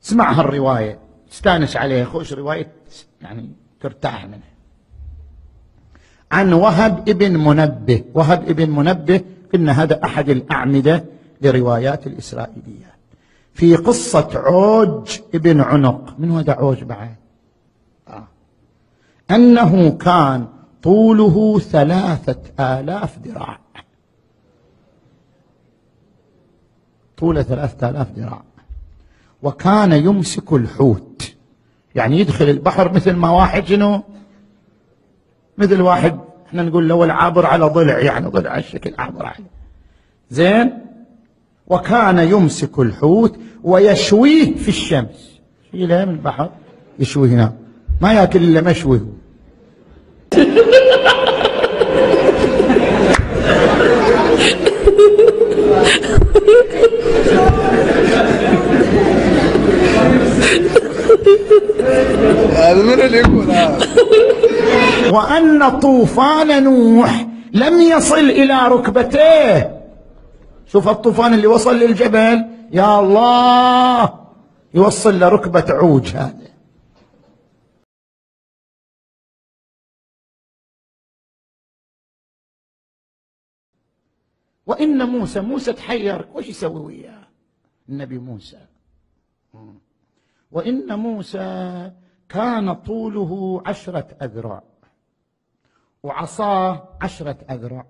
اسمع هالرواية تستانس عليها، خوش رواية يعني ترتاح منها. عن وهب ابن منبه. وهب ابن منبه قلنا هذا أحد الأعمدة لروايات الإسرائيليات. في قصة عوج ابن عنق. من هذا عوج بعد؟ أنه كان طوله 3000 ذراع. طوله 3000 ذراع. وكان يمسك الحوت، يعني يدخل البحر مثل ما واحد شنو؟ مثل واحد احنا نقول له العابر على ضلع، يعني ضلع الشكل عابر عليه. زين. وكان يمسك الحوت ويشويه في الشمس. يشيله من البحر يشويه هنا، ما ياكل الا مشوي. هذا من اللي يقول وأن طوفان نوح لم يصل إلى ركبتيه. شوف الطوفان اللي وصل للجبل، يا الله، يوصل لركبة عوج هذا. وإن موسى تحير وش يسوي وياه النبي موسى. وإن موسى كان طوله 10 أذرع وعصاه 10 أذرع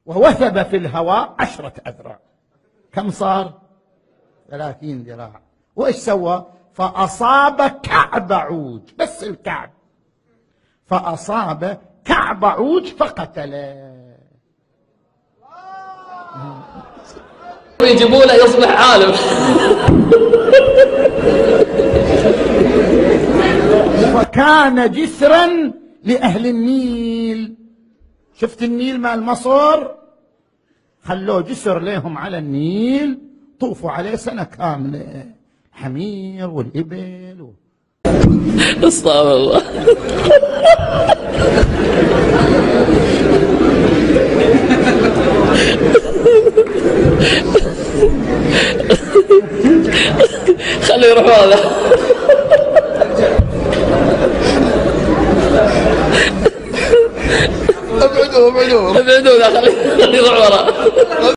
ووثب في الهواء 10 أذرع. كم صار؟ 30 ذراع. وإيش سوى؟ فأصاب كعب عوج، بس الكعب، فأصاب كعب عوج فقتله. يجيبوا له يصبح عالم. وكان جسرا لأهل النيل. شفت النيل مال مصر؟ خلوه جسر لهم على النيل، طوفوا عليه سنة كاملة، الحمير والإبل استغفر الله. خليه يروح هذا. ابعدوا خليه يروح ورا.